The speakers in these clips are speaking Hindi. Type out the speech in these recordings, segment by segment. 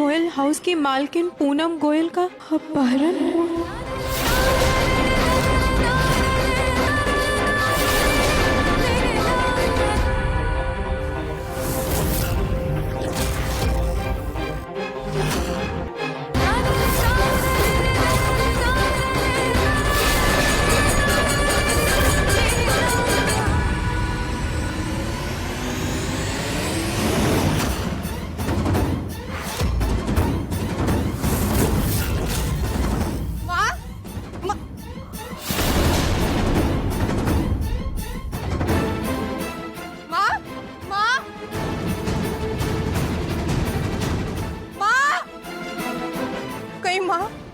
गोयल हाउस की मालकिन पूनम गोयल का अपहरण।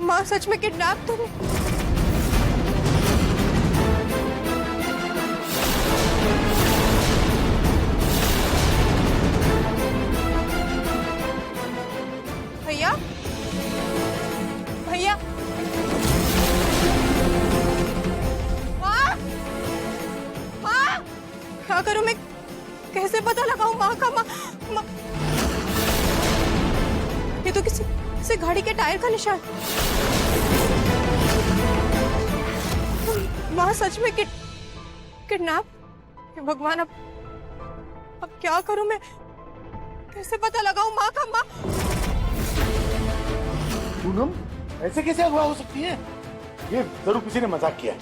माँ सच में किडनैप तुम? भैया भैया माँ माँ, क्या करूं मैं? कैसे पता लगाऊं माँ का? माँ ये तो किसी गाड़ी के टायर का निशान। माँ सच में किडनैप? भगवान, अब क्या करूं मैं? कैसे पता लगाऊं माँ का? माँ पूनम, ऐसे कैसे अगवा हो सकती है? ये जरूर किसी ने मजाक किया है।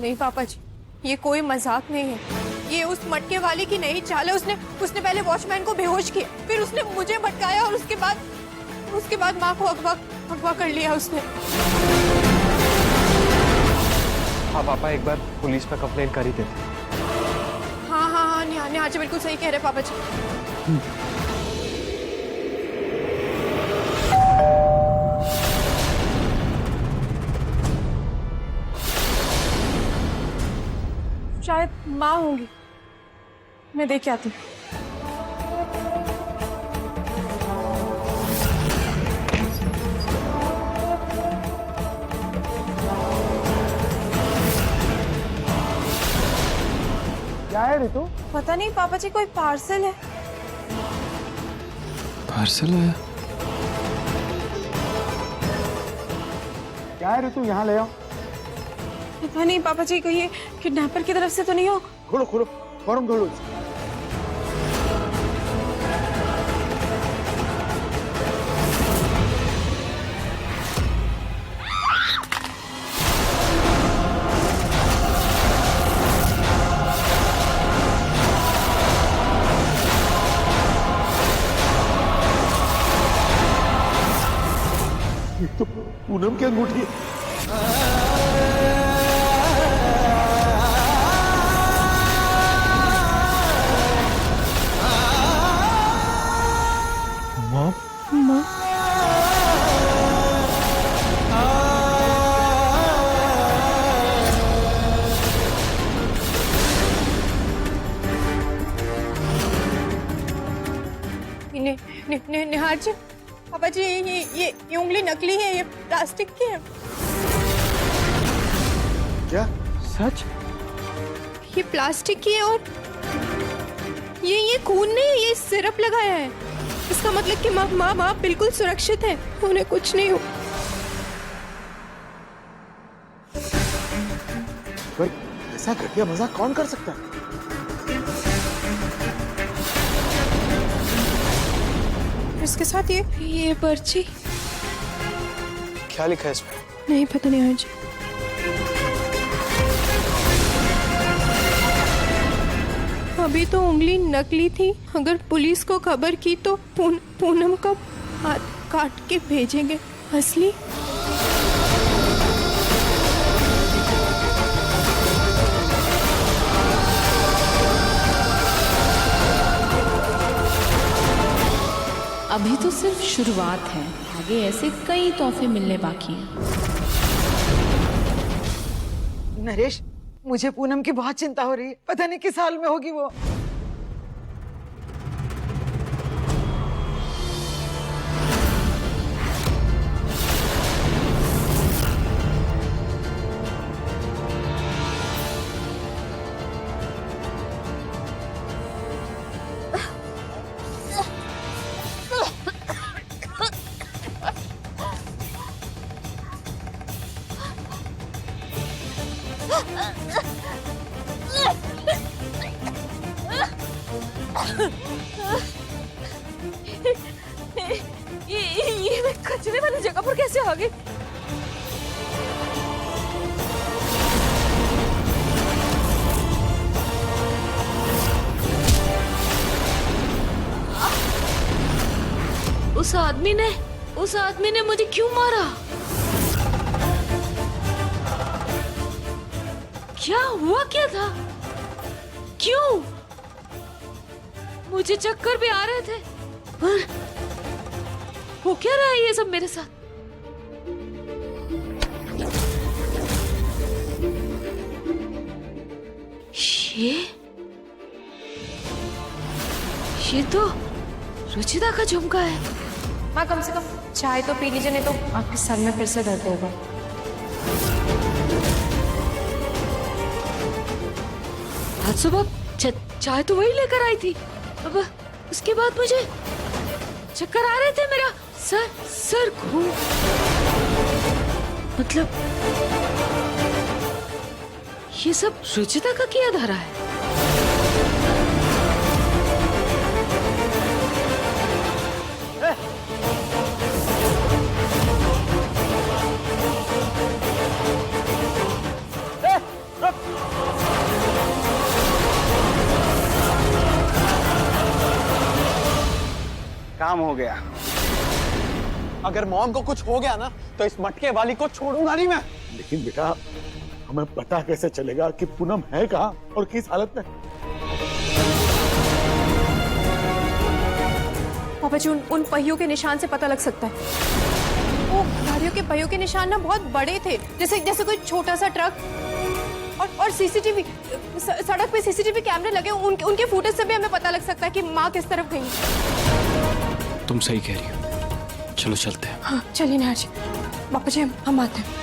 नहीं पापा जी, ये कोई मजाक नहीं है। ये उस मटके वाले की नई चाल है। उसने पहले वॉचमैन को बेहोश किया, फिर उसने मुझे भटकाया और उसके बाद माँ को अगवा कर लिया उसने। हाँ पापा, एक बार पुलिस पर कंप्लेंट कर ही देते। हाँ, नेहा जी बिल्कुल सही कह रहे पापा जी। शायद माँ होंगी, मैं देख के आती हूँ। क्या है ऋतु? पता नहीं पापा जी, कोई पार्सल है। पार्सल आया? क्या है ऋतु? यहाँ ले आओ। पता नहीं पापा जी, कहीं किडनैपर की तरफ से तो नहीं हो? खोलो खोलो, फॉर्म खोलो। ये तो पूनम की अंगूठी है। माँ निहार जी, पापा जी, ये उंगली नकली है, ये प्लास्टिक की है। क्या? सच? ये प्लास्टिक की है और ये खून नहीं है, ये सिरप लगाया है। इसका मतलब कि माँ बिल्कुल सुरक्षित है, उन्हें कुछ नहीं हो। पर ऐसा घटिया मजाक कौन कर सकता है? इसके साथ ये पर्ची। क्या लिखा है इसमें? नहीं पता नहीं आज। अभी तो उंगली नकली थी, अगर पुलिस को खबर की तो पूनम का हाथ काट के भेजेंगे असली। अभी तो सिर्फ शुरुआत है, आगे ऐसे कई तोहफे मिलने बाकी हैं। नरेश, मुझे पूनम की बहुत चिंता हो रही है। पता नहीं किस हाल में होगी वो। कचरे वाली जगह पर कैसे आ गई? उस आदमी ने मुझे क्यों मारा? क्या हुआ क्या था? क्यों? मुझे चक्कर भी आ रहे थे, पर हो क्या रहा है ये सब मेरे साथ? ये तो रुचिता का झुमका है। माँ कम से कम चाय तो पी लीजिए, नहीं तो आपके सर में फिर से दर्द होगा। आज सुबह चाय तो वही लेकर आई थी। अब उसके बाद मुझे चक्कर आ रहे थे, मेरा सर घूम, मतलब ये सब रुचिता का किया धारा है। काम हो गया। अगर मॉम को कुछ हो गया ना तो इस मटके वाली को छोड़ूंगा नहीं मैं। लेकिन बेटा, हमें पता कैसे चलेगा कि पूनम है कहाँ और किस हालत में? पापा जी, उन पहियों के निशान से पता लग सकता है। वो गाड़ियों के पहियों के निशान ना बहुत बड़े थे, जैसे कोई छोटा सा ट्रक। और सीसीटीवी, सड़क पे सीसीटीवी कैमरे लगे, उनके फुटेज से भी हमें पता लग सकता है कि माँ किस तरफ गई। तुम सही कह रही हो, चलो चलते हैं। हाँ चलिए ना जी, पापा जी हम आते हैं।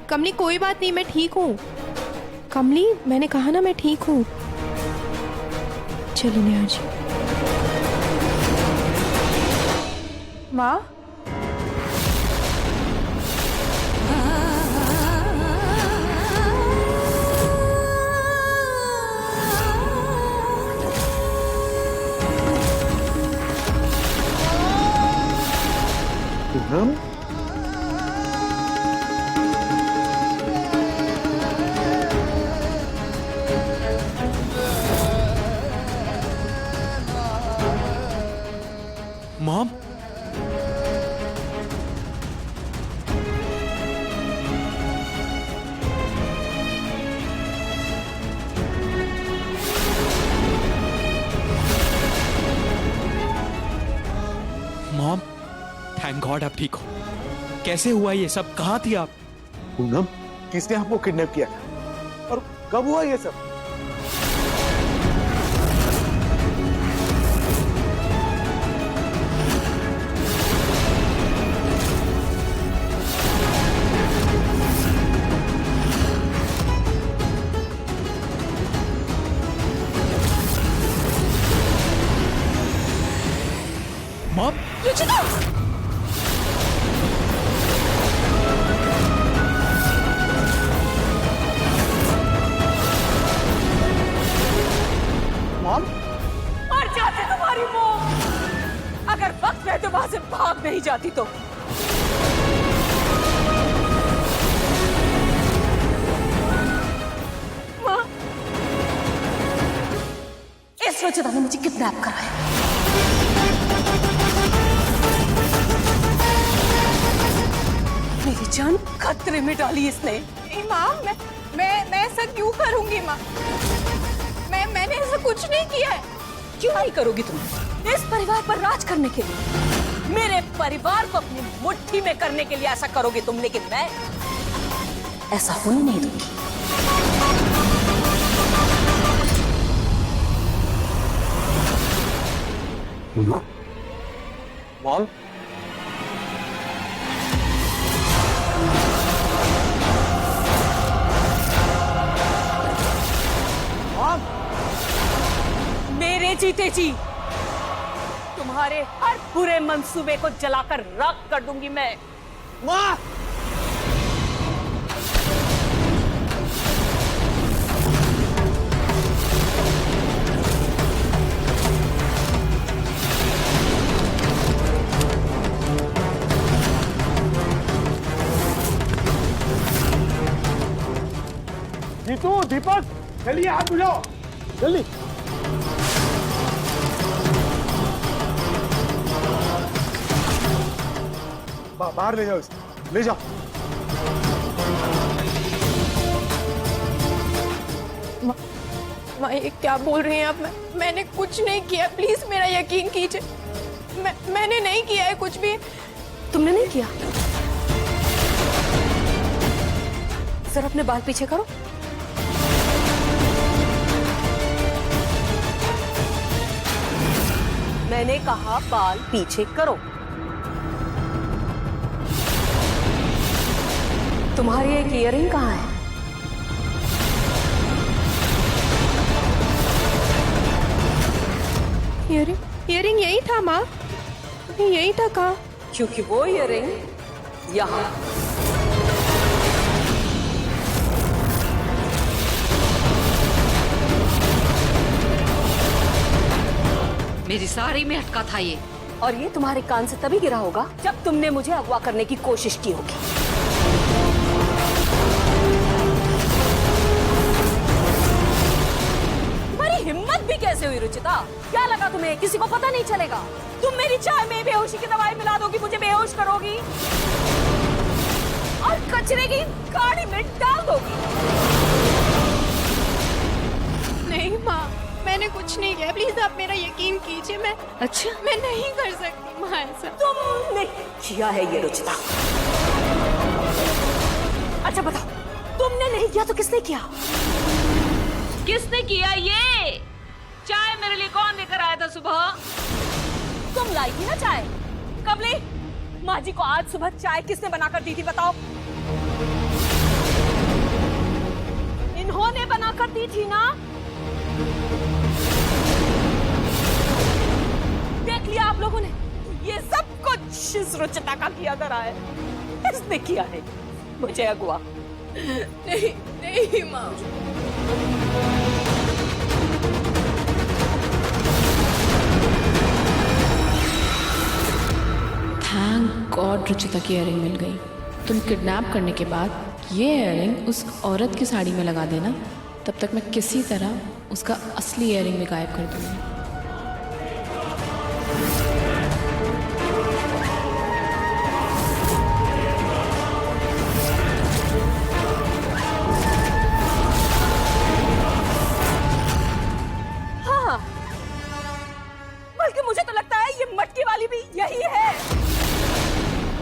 कमली कोई बात नहीं, मैं ठीक हूँ। कमली, मैंने कहा ना मैं ठीक हूँ। चलिए नेहा जी। माँ, Poonam, mom, mom, thank God आप ठीक हो। कैसे हुआ ये सब? कहाँ थी आप? पूनम, किसने आपको किडनैप किया और कब हुआ ये सब? मॉम, रुचिता! मॉम, मर जाती तुम्हारी मौत अगर वक्त रहते वहां से भाग नहीं जाती तो। माँ, इस रुचिता ने मुझे किडनैप कराया। मेरी जान खतरे में डाली इसने। नहीं माँ, मैं ऐसा क्यों करूंगी माँ? मैंने ऐसा कुछ नहीं किया है। क्यों नहीं करोगी तुम? इस परिवार पर राज करने के लिए, मेरे परिवार को अपनी मुट्ठी में करने के लिए ऐसा करोगे तुम, लेकिन मैं ऐसा होने नहीं दूंगी। मॉम, मेरे जीते जी तुम्हारे हर बुरे मंसूबे को जलाकर राख कर दूंगी मैं। माँ! जीतू, दीपक, चलिए हाथ बुझाओ, जल्दी। बाहर ले जाओ इसे, ले जाओ। माँ ये क्या बोल रही हैं आप? मैंने कुछ नहीं किया, प्लीज मेरा यकीन कीजिए। मैंने नहीं किया है कुछ भी। तुमने नहीं किया? जरा अपने बाल पीछे करो। मैंने कहा बाल पीछे करो। तुम्हारी एक ईयरिंग कहाँ है? ईयरिंग यही था माँ, यही था। कहाँ? क्योंकि वो ईयरिंग यहाँ। मेरी साड़ी में अटका था ये। और ये तुम्हारे कान से तभी गिरा होगा जब तुमने मुझे अगवा करने की कोशिश की होगी। तुम्हारी हिम्मत भी कैसे हुई रुचिता? क्या लगा तुम्हें किसी को पता नहीं चलेगा? तुम मेरी चाय में बेहोशी की दवाई मिला दोगी, मुझे बेहोश करोगी और कचरे की गाड़ी में डाल दोगी। नहीं माँ, मैंने कुछ नहीं किया, प्लीज आप मेरा यकीन कीजिए। अच्छा, मैं नहीं कर सकती माँ ऐसा। तुमने किया है ये रुचिता। अच्छा बताओ, तुमने नहीं किया तो किसने किया? किसने किया ये? चाय मेरे लिए कौन लेकर आया था सुबह? तुम लाई थी ना चाय। कब ली? माँ जी को आज सुबह चाय किसने बनाकर दी थी बताओ? इन्होंने बनाकर दी थी ना? देख लिया आप लोगों ने, ये सब कुछ इस रुचिता का किया करा है। इसने किया है मुझे अगवा। नहीं नहीं माँ। थैंक गॉड रुचिता की इयरिंग मिल गई। तुम किडनैप करने के बाद ये इयरिंग उस औरत की साड़ी में लगा देना, तब तक मैं किसी तरह उसका असली इयरिंग भी गायब कर दूंगी। हाँ, बल्कि मुझे तो लगता है ये मटकी वाली भी यही है।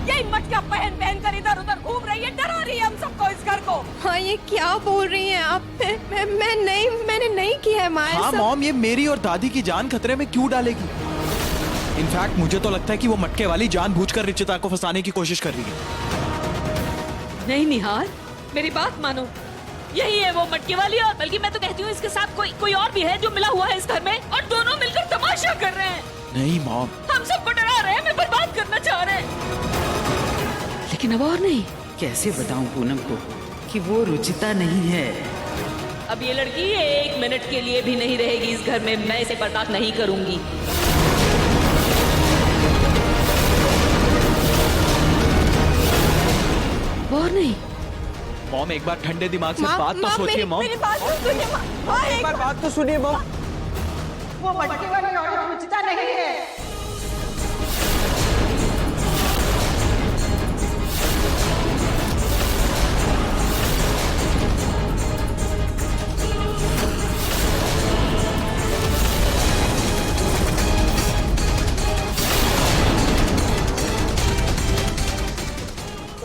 यही मटकियां पहन पहन कर इधर उधर घूम रही है, डरा रही है हम सबको, इस घर को। हाँ ये क्या बोल रही हैं आप? मैंने नहीं किया है माँ। हाँ मॉम, ये मेरी और दादी की जान खतरे में क्यों डालेगी? इनफैक्ट मुझे तो लगता है कि वो मटके वाली जानबूझकर रिचिता को फंसाने की कोशिश कर रही है। नहीं निहार, मेरी बात मानो, यही है वो मटके वाली। और बल्कि मैं तो कहती हूँ इसके साथ कोई और भी है जो मिला हुआ है इस घर में, और दोनों मिलकर तमाशा कर रहे हैं। नहीं मॉम, हम सबको डरा रहे हैं, हमें बर्बाद करना चाह रहे हैं। लेकिन अब और नहीं। कैसे बताऊं पूनम को कि वो रुचिता नहीं है? अब ये लड़की 1 मिनट के लिए भी नहीं रहेगी इस घर में। मैं इसे बर्दाश्त नहीं करूंगी। और नहीं। मॉम एक बार ठंडे दिमाग से बात तो सोचिए मॉम। मेरी बात तो सुनिए माँ। एक बार बात तो सुनिए मॉम। वो मटके वाली औरत रुचिता नहीं है।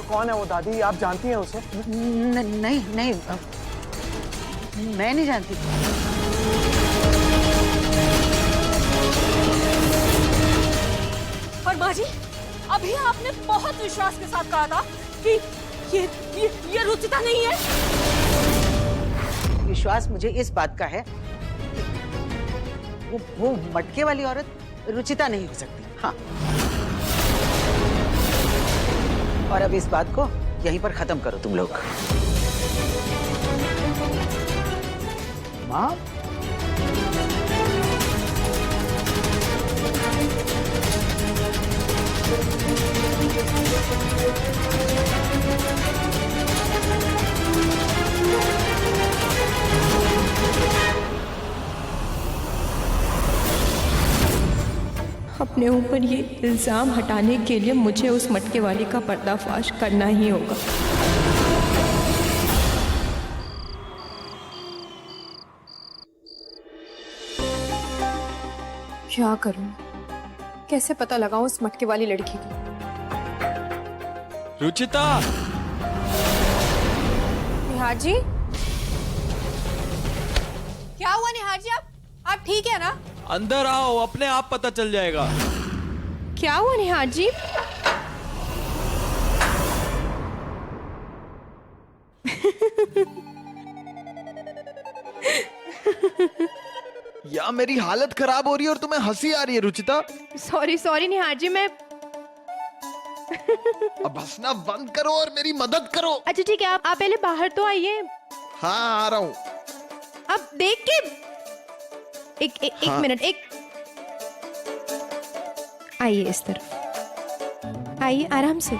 कौन है वो दादी? आप जानती हैं उसे? नहीं नहीं, मैं नहीं जानती। और माँ जी, अभी आपने बहुत विश्वास के साथ कहा था कि ये रुचिता नहीं है। विश्वास मुझे इस बात का है, वो मटके वाली औरत रुचिता नहीं हो सकती। हाँ, और अब इस बात को यहीं पर खत्म करो तुम लोग। माँ, अपने ऊपर ये इल्जाम हटाने के लिए मुझे उस मटके वाली का पर्दाफाश करना ही होगा। क्या करूं? कैसे पता लगाऊं उस मटके वाली लड़की की? रुचिता, निहार जी, क्या हुआ निहार जी? आप ठीक है ना? अंदर आओ, अपने आप पता चल जाएगा। क्या हुआ निहार जी? या मेरी हालत खराब हो रही है और तुम्हें हंसी आ रही है रुचिता? सॉरी सॉरी निहार जी, मैं अब हंसना बंद करो और मेरी मदद करो। अच्छा ठीक है, आप पहले बाहर तो आइए। हाँ, आ रहा हूँ। अब देख के एक मिनट, आइए इस तरफ, आइए आराम से।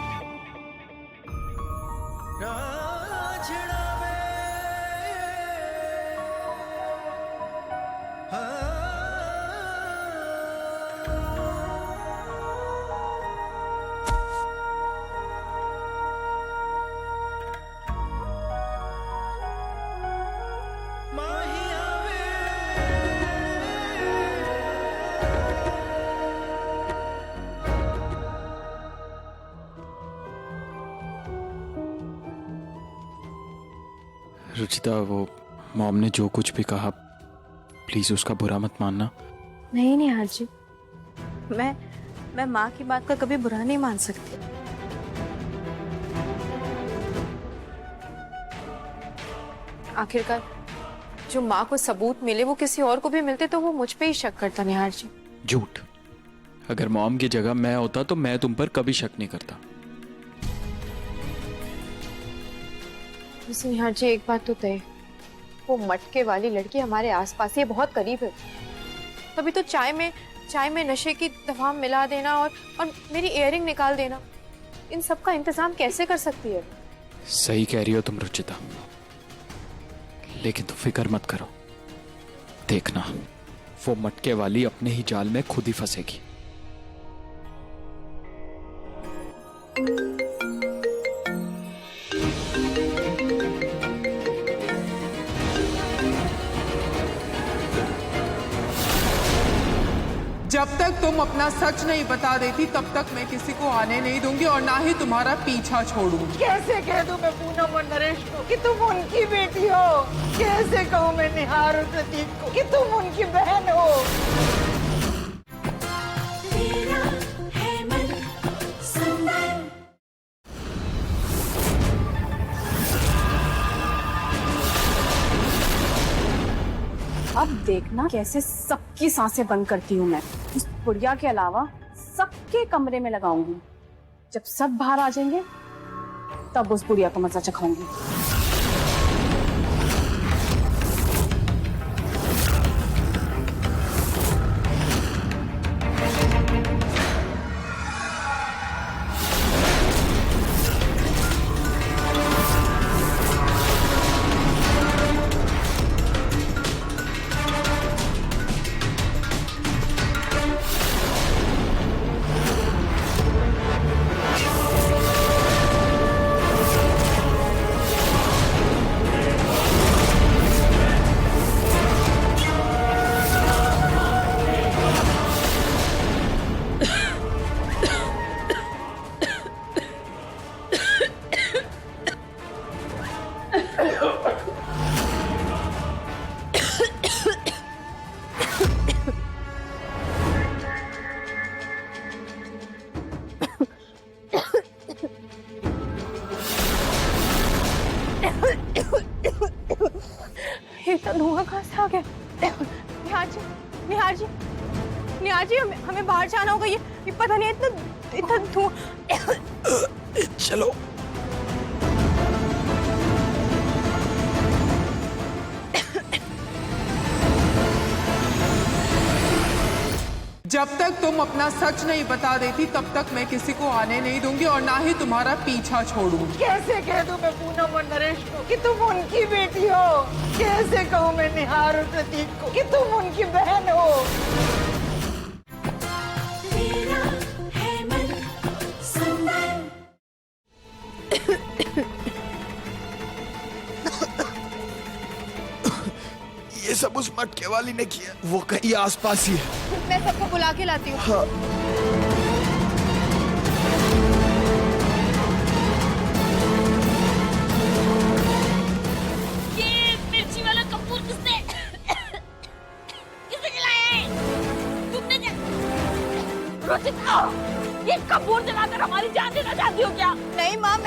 रुचिता, वो मॉम ने जो कुछ भी कहा, प्लीज उसका बुरा मत मानना। नहीं निहार जी, मैं माँ की बात का कभी बुरा नहीं मान सकती। आखिरकार जो माँ को सबूत मिले वो किसी और को भी मिलते तो वो मुझ पे ही शक करता। निहार जी, झूठ। अगर मॉम की जगह मैं होता तो मैं तुम पर कभी शक नहीं करता। वैसे निहार जी, एक बात तो तय, वो मटके वाली लड़की हमारे आसपास ही बहुत करीब है। तभी तो चाय में नशे की दवा मिला देना और मेरी इयररिंग निकाल देना, इन सब का इंतजाम कैसे कर सकती है? सही कह रही हो तुम रुचिता, लेकिन तुम फिक्र मत करो। देखना, वो मटके वाली अपने ही जाल में खुद ही फंसेगी। जब तक तुम अपना सच नहीं बता देती तब तक मैं किसी को आने नहीं दूंगी और ना ही तुम्हारा पीछा छोड़ूंगी। कैसे कह दूं मैं पूनम और नरेश को कि तुम उनकी बेटी हो? कैसे कहूं मैं निहार और प्रतीक को कि तुम उनकी बहन हो? अब देखना कैसे सबकी सांसें बंद करती हूँ मैं। उस बुढ़िया के अलावा सबके कमरे में लगाऊंगी। जब सब बाहर आ जाएंगे तब उस बुढ़िया का मजा चखाऊंगी। इतना धुआं कहाँ से आ गया? निहार जी, हमें बाहर जाना होगा। ये पता नहीं इतना धुआं। चलो। जब तक तुम अपना सच नहीं बता देती तब तक मैं किसी को आने नहीं दूंगी और ना ही तुम्हारा पीछा छोड़ूंगी। कैसे कह दूं मैं पूनम और नरेश को कि तुम उनकी बेटी हो? कैसे कहूं मैं निहार और प्रतीक को कि तुम उनकी बहन हो? ये सब उस मटके वाली ने किया, वो कहीं आसपास ही है। मैं सबको बुला के लाती हूँ। हाँ। ये मिर्ची वाला कपूर किसने खिलाया है? तुमने क्या? रुचिता, ये कपूर जलाकर हमारी जान देना चाहती हो क्या? नहीं माँ,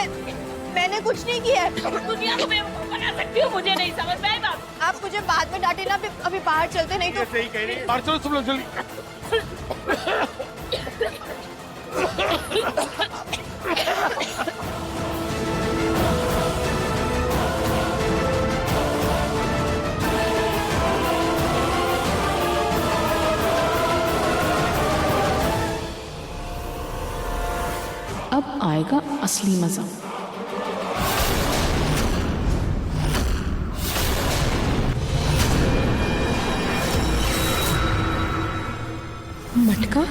मैंने कुछ नहीं किया है। दुनिया को बेवकूफ बना सकती हो, मुझे नहीं समझ में आई बात। आप मुझे बाद में डांटे ना, अभी बाहर चलते, नहीं तो। सही कह रही है। बाहर चलो तुम लोग जल्दी। अब आएगा असली मजा। मटका?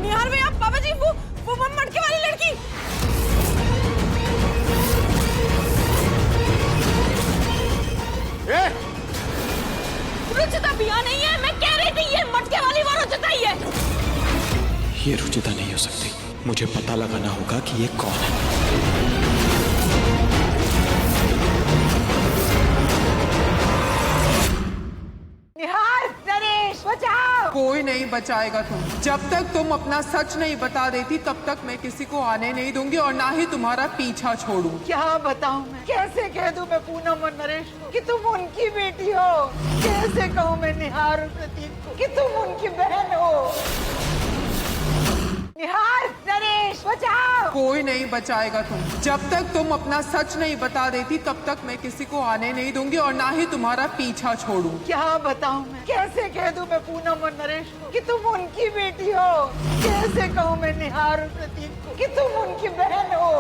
निहार भैया, पापा जी, वो मटके वाली लड़की। रुचिता भैया नहीं है, मैं कह रही थी ये मटके वाली वो रुचिता ही है। ये रुचिता नहीं हो सकती, मुझे पता लगाना होगा कि ये कौन है। निहार, नरेश, बचाओ! कोई नहीं बचाएगा तुम। जब तक तुम अपना सच नहीं बता देती तब तक मैं किसी को आने नहीं दूंगी और ना ही तुम्हारा पीछा छोड़ूंगी। क्या बताऊं मैं? कैसे कह दूं मैं पूनम और नरेश को कि तुम उनकी बेटी हो? कैसे कहूं मैं निहार और प्रतीक को कि तुम उनकी बहन हो? निहार, नरेश, बचाओ! कोई नहीं बचाएगा तुम। जब तक तुम अपना सच नहीं बता देती तब तक मैं किसी को आने नहीं दूंगी और ना ही तुम्हारा पीछा छोड़ूंगी। क्या बताऊं मैं? कैसे कह दूं मैं पूनम और नरेश को कि तुम उनकी बेटी हो? कैसे कहूं मैं निहार और प्रतीक को कि तुम उनकी बहन हो?